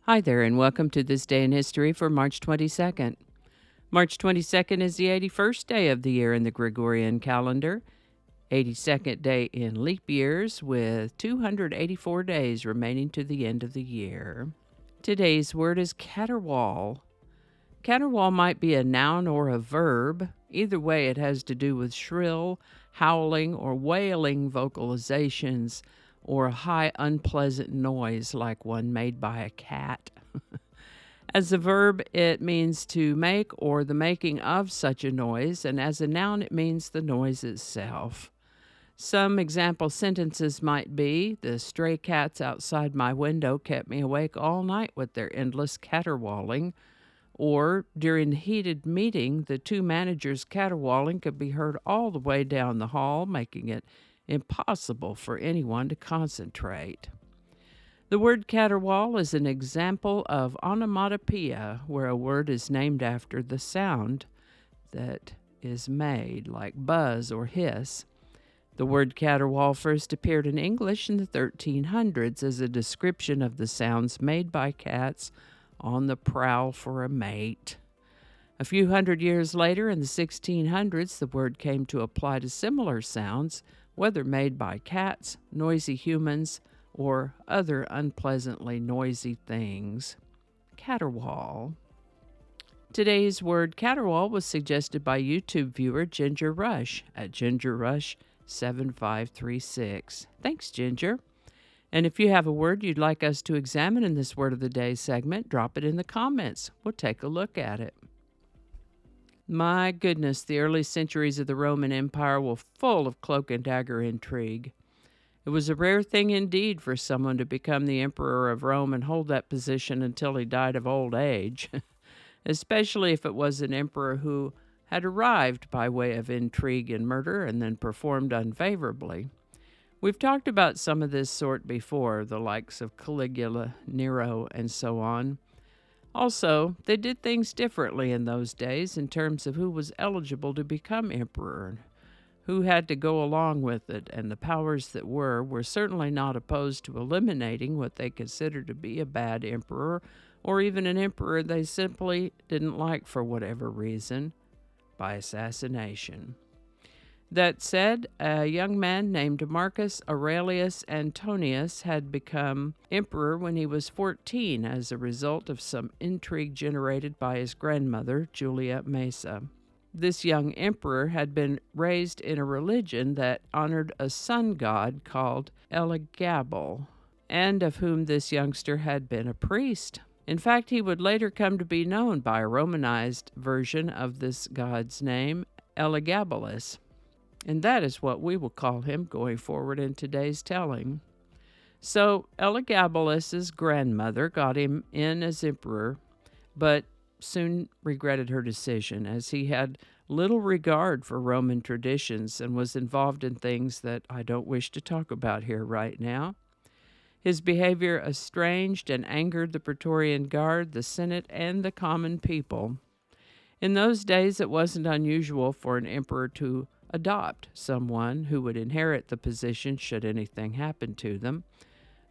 Hi there, and welcome to This Day in History for March 22nd. March 22nd is the 81st day of the year in the Gregorian calendar, 82nd day in leap years, with 284 days remaining to the end of the year. Today's word is caterwaul. Caterwaul might be a noun or a verb. Either way, it has to do with shrill, howling, or wailing vocalizations, or a high, unpleasant noise like one made by a cat. As a verb, it means to make or the making of such a noise, and as a noun, it means the noise itself. Some example sentences might be: the stray cats outside my window kept me awake all night with their endless caterwauling. Or, during the heated meeting, the two managers caterwauling could be heard all the way down the hall, making it impossible for anyone to concentrate. The word caterwaul is an example of onomatopoeia, where a word is named after the sound that is made, like buzz or hiss. The word caterwaul first appeared in English in the 1300s as a description of the sounds made by cats on the prowl for a mate. A few hundred years later, in the 1600s, the word came to apply to similar sounds, whether made by cats, noisy humans, or other unpleasantly noisy things. Caterwaul. Today's word caterwaul was suggested by YouTube viewer Ginger Rush at GingerRush7536. Thanks, Ginger. And if you have a word you'd like us to examine in this Word of the Day segment, drop it in the comments. We'll take a look at it. My goodness, the early centuries of the Roman Empire were full of cloak and dagger intrigue. It was a rare thing indeed for someone to become the emperor of Rome and hold that position until he died of old age, especially if it was an emperor who had arrived by way of intrigue and murder and then performed unfavorably. We've talked about some of this sort before, the likes of Caligula, Nero, and so on. Also, they did things differently in those days in terms of who was eligible to become emperor, who had to go along with it, and the powers that were certainly not opposed to eliminating what they considered to be a bad emperor, or even an emperor they simply didn't like for whatever reason, by assassination. That said, a young man named Marcus Aurelius Antonius had become emperor when he was 14 as a result of some intrigue generated by his grandmother, Julia Maesa. This young emperor had been raised in a religion that honored a sun god called Elagabalus, and of whom this youngster had been a priest. In fact, he would later come to be known by a Romanized version of this god's name, Elagabalus. And that is what we will call him going forward in today's telling. So Elagabalus's grandmother got him in as emperor, but soon regretted her decision, as he had little regard for Roman traditions and was involved in things that I don't wish to talk about here right now. His behavior estranged and angered the Praetorian Guard, the Senate, and the common people. In those days, it wasn't unusual for an emperor to adopt someone who would inherit the position should anything happen to them.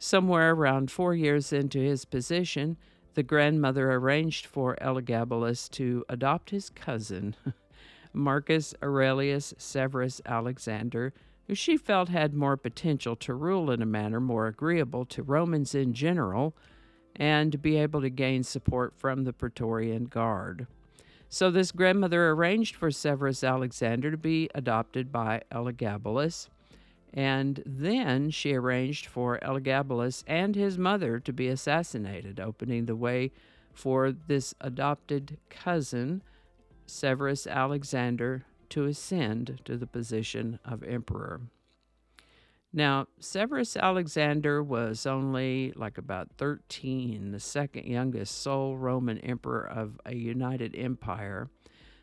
Somewhere around 4 years into his position, the grandmother arranged for Elagabalus to adopt his cousin, Marcus Aurelius Severus Alexander, who she felt had more potential to rule in a manner more agreeable to Romans in general and to be able to gain support from the Praetorian Guard. So this grandmother arranged for Severus Alexander to be adopted by Elagabalus, and then she arranged for Elagabalus and his mother to be assassinated, opening the way for this adopted cousin, Severus Alexander, to ascend to the position of emperor. Now, Severus Alexander was only about 13, the second youngest sole Roman emperor of a united empire.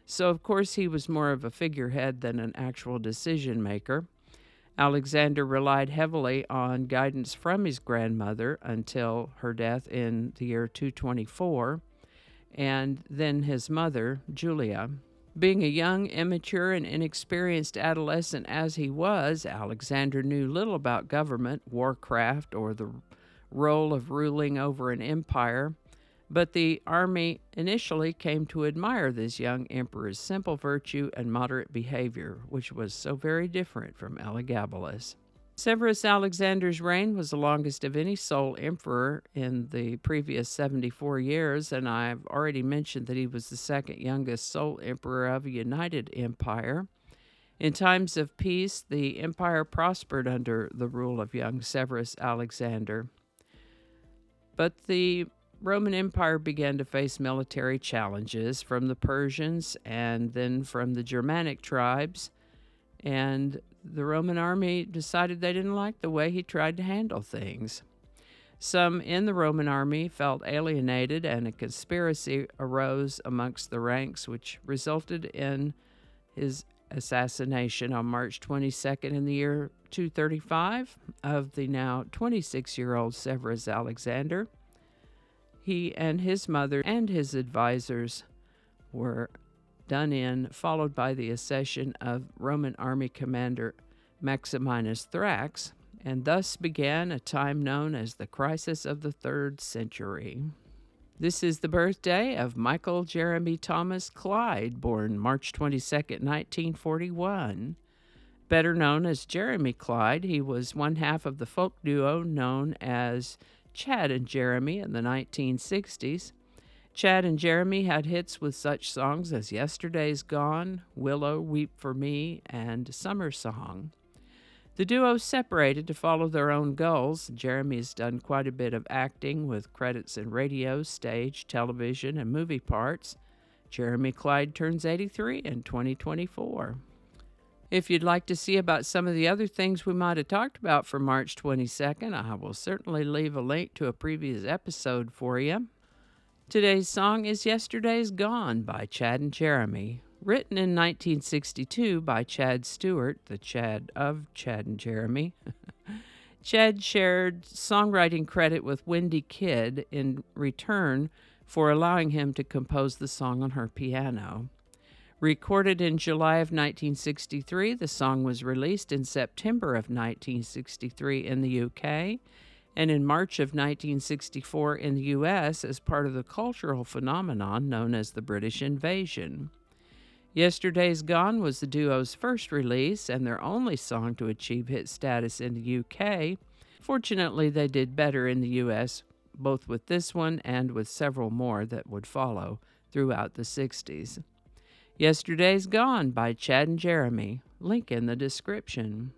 So, of course, he was more of a figurehead than an actual decision maker. Alexander relied heavily on guidance from his grandmother until her death in the year 224, and then his mother, Julia. Being a young, immature, and inexperienced adolescent as he was, Alexander knew little about government, warcraft, or the role of ruling over an empire. But the army initially came to admire this young emperor's simple virtue and moderate behavior, which was so very different from Elagabalus. Severus Alexander's reign was the longest of any sole emperor in the previous 74 years, and I've already mentioned that he was the second youngest sole emperor of a united empire. In times of peace, the empire prospered under the rule of young Severus Alexander. But the Roman Empire began to face military challenges from the Persians and then from the Germanic tribes, and the Roman army decided they didn't like the way he tried to handle things. Some in the Roman army felt alienated, and a conspiracy arose amongst the ranks, which resulted in his assassination on March 22nd in the year 235 of the now 26-year-old Severus Alexander. He and his mother and his advisors were done in, followed by the accession of Roman army commander Maximinus Thrax, and thus began a time known as the crisis of the 3rd century. This is the birthday of Michael Jeremy Thomas Clyde, born March 22nd, 1941. Better known as Jeremy Clyde, he was one half of the folk duo known as Chad and Jeremy in the 1960s. Chad and Jeremy had hits with such songs as Yesterday's Gone, Willow, Weep for Me, and Summer Song. The duo separated to follow their own goals. Jeremy has done quite a bit of acting with credits in radio, stage, television, and movie parts. Jeremy Clyde turns 83 in 2024. If you'd like to see about some of the other things we might have talked about for March 22nd, I will certainly leave a link to a previous episode for you. Today's song is Yesterday's Gone by Chad and Jeremy, written in 1962 by Chad Stewart, the Chad of Chad and Jeremy. Chad shared songwriting credit with Wendy Kidd in return for allowing him to compose the song on her piano. Recorded in July of 1963, the song was released in September of 1963 in the UK and in March of 1964 in the US as part of the cultural phenomenon known as the British Invasion. Yesterday's Gone was the duo's first release and their only song to achieve hit status in the UK. Fortunately, they did better in the US, both with this one and with several more that would follow throughout the 60s. Yesterday's Gone by Chad and Jeremy. Link in the description.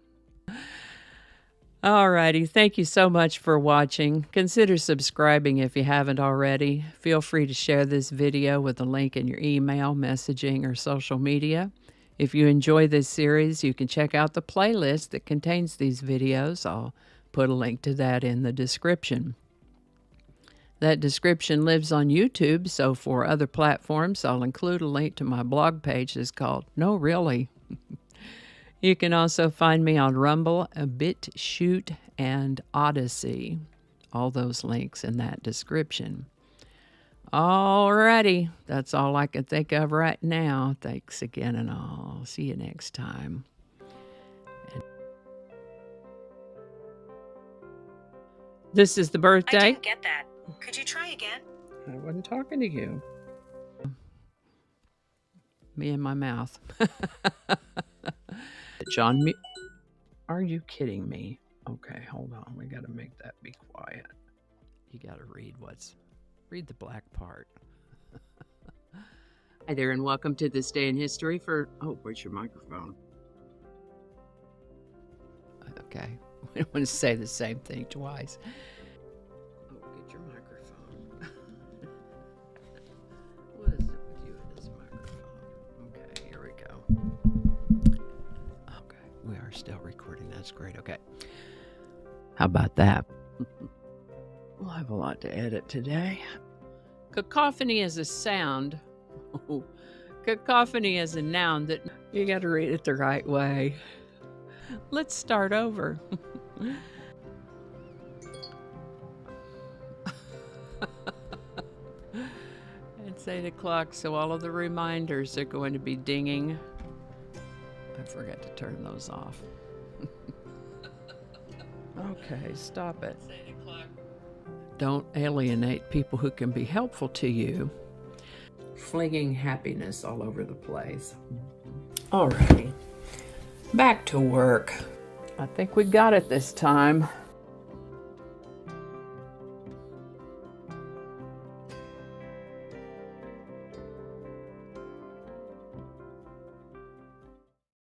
Alrighty, thank you so much for watching. Consider subscribing if you haven't already. Feel free to share this video with a link in your email, messaging, or social media. If you enjoy this series, you can check out the playlist that contains these videos. I'll put a link to that in the description. That description lives on YouTube, so for other platforms, I'll include a link to my blog page that's called No Really. You can also find me on Rumble, BitChute, and Odyssey. All those links in that description. Alrighty, that's all I can think of right now. Thanks again, and I'll see you next time. This is the birthday. I didn't get that. Could you try again? I wasn't talking to you. Me and my mouth. John, are you kidding me? Okay, hold on. We got to make that be quiet. You got to read the black part. Hi there, and welcome to This Day in History for, where's your microphone? Okay, we don't want to say the same thing twice. Get your microphone. What is it with you and this microphone? Okay, here we go. Okay, we are still recording. That's great. Okay. How about that? We'll have a lot to edit today. Cacophony is a sound. Cacophony is a noun that you got to read it the right way. Let's start over. It's 8 o'clock, so all of the reminders are going to be dinging. I forgot to turn those off. Okay, stop it. It's 8 o'clock. Don't alienate people who can be helpful to you. Flinging happiness all over the place. Alrighty, back to work. I think we got it this time.